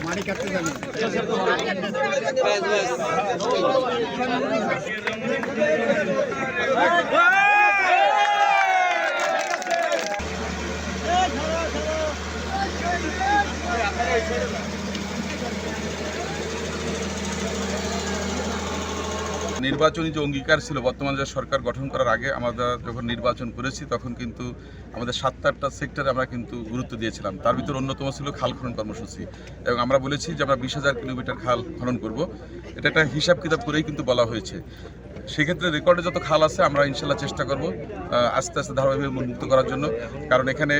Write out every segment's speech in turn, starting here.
মারি কাটতে জানি নির্বাচনী যে অঙ্গীকার ছিল বর্তমান যে সরকার গঠন করার আগে আমরা যখন নির্বাচন করেছি তখন কিন্তু আমাদের 7-8টা সেক্টরে আমরা কিন্তু গুরুত্ব দিয়েছিলাম। তার ভিতর অন্যতম ছিল খাল খনন কর্মসূচি, এবং আমরা বলেছি যে আমরা 20,000 কিলোমিটার খাল খনন করব। এটা একটা হিসাব কিতাব করেই কিন্তু বলা হয়েছে। সেক্ষেত্রে রেকর্ডে যত খাল আছে আমরা ইনশাল্লাহ চেষ্টা করব আস্তে আস্তে ধারাবাহিকভাবে উন্মুক্ত করার জন্য। কারণ এখানে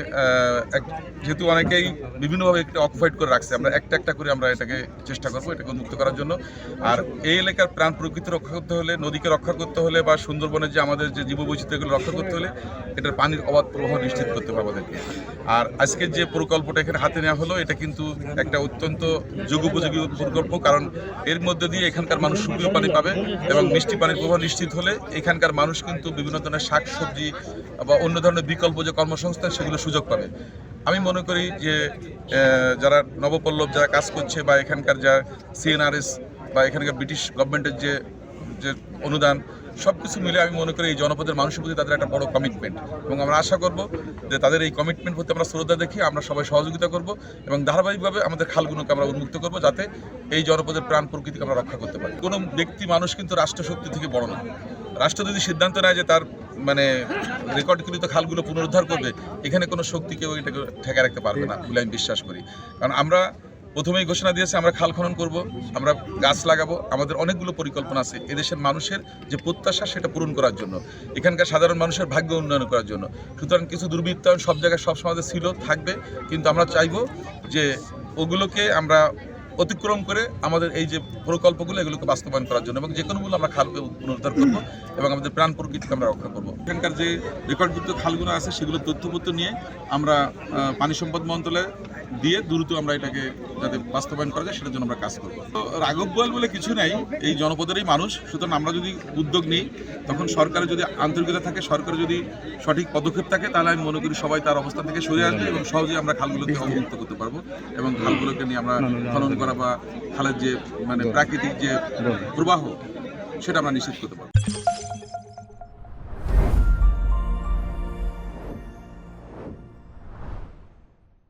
যেহেতু অনেকেই বিভিন্নভাবে একটা অকুপাইড করে রাখছে, আমরা একটা একটা করে আমরা এটাকে চেষ্টা করব এটাকে উন্মুক্ত করার জন্য। আর এই এলাকার প্রাণ প্রকৃতি রক্ষা করতে হলে, নদীকে রক্ষা করতে হলে, বা সুন্দরবনের যে আমাদের যে জীববৈচিত্র্যগুলো রক্ষা করতে হলে এটার পানির অবাধ প্রবাহ নিশ্চিত করতে হবে আমাদেরকে। আর আজকের যে প্রকল্পটা এখানে হাতে নেওয়া হলো এটা কিন্তু একটা অত্যন্ত যুগোপযোগী প্রকল্প, কারণ এর মধ্যে দিয়ে এখানকার মানুষ সুপেয় পানি পাবে এবং মিষ্টি পানির প্রবাহ নিশ্চিত হলে এখানকার মানুষ কিন্তু বিভিন্ন ধরনের শাকসবজি বা অন্য ধরনের বিকল্প যে কর্মসংস্থান সেগুলো সুযোগ পাবে। আমি মনে করি যে যারা নবপল্লব যারা কাজ করছে বা এখানকার যা CNRS বা এখানকার ব্রিটিশ গভর্নমেন্টের যে অনুদান সব কিছু মিলে আমি মনে করি এই জনপদের মানুষের প্রতি তাদের একটা বড় কমিটমেন্ট, এবং আমরা আশা করব যে তাদের এই কমিটমেন্ট প্রতি আমরা শ্রদ্ধা দেখি আমরা সবাই সহযোগিতা করব এবং ধারাবাহিকভাবে আমাদের খালগুলোকে আমরা উন্মুক্ত করব যাতে এই জনপদের প্রাণ প্রকৃতিকে আমরা রক্ষা করতে পারি। কোনো ব্যক্তি মানুষ কিন্তু রাষ্ট্রশক্তি থেকে বড় না। রাষ্ট্র যদি সিদ্ধান্ত নেয় যে তার রেকর্ডকৃত খালগুলো পুনরুদ্ধার করবে, এখানে কোনো শক্তি কেউ এটাকে ঠেকে রাখতে পারবে না বলে আমি বিশ্বাস করি। কারণ আমরা প্রথমেই ঘোষণা দিয়েছে আমরা খাল খনন করব, আমরা গাছ লাগাবো, আমাদের অনেকগুলো পরিকল্পনা আছে এদেশের মানুষের যে প্রত্যাশা সেটা পূরণ করার জন্য, এখানকার সাধারণ মানুষের ভাগ্য উন্নয়ন করার জন্য। সুতরাং কিছু দুর্বৃত্তায়ন সব জায়গায় সব সমাজে ছিল, থাকবে, কিন্তু আমরা চাইবো যে ওগুলোকে আমরা অতিক্রম করে আমাদের এই যে প্রকল্পগুলো এগুলোকে বাস্তবায়ন করার জন্য, এবং যে কোনো মূল্যে আমরা খালকে পুনরুদ্ধার করব এবং আমাদের প্রাণ প্রকৃতিকে আমরা রক্ষা করব। এখানকার যে রেকর্ডযুক্ত খালগুলো আছে সেগুলোর তথ্যপত্র নিয়ে আমরা পানি সম্পদ মন্ত্রণালয়ে দিয়ে দ্রুত আমরা এটাকে যাতে বাস্তবায়ন করা যায় সেটার জন্য আমরা কাজ করবো। তো রাঘব বোয়াল বলে কিছু নাই, এই জনপদেরই মানুষ। সুতরাং আমরা যদি উদ্যোগ নিই, তখন সরকারের যদি আন্তরিকতা থাকে, সরকারের যদি সঠিক পদক্ষেপ থাকে, তাহলে আমি মনে করি সবাই তার অবস্থান থেকে সরে আসবে এবং সহজেই আমরা খালগুলোকে অবমুক্ত করতে পারবো এবং খালগুলোকে নিয়ে আমরা খনন করা বা খালের যে প্রাকৃতিক যে প্রবাহ সেটা আমরা নিশ্চিত করতে পারবো।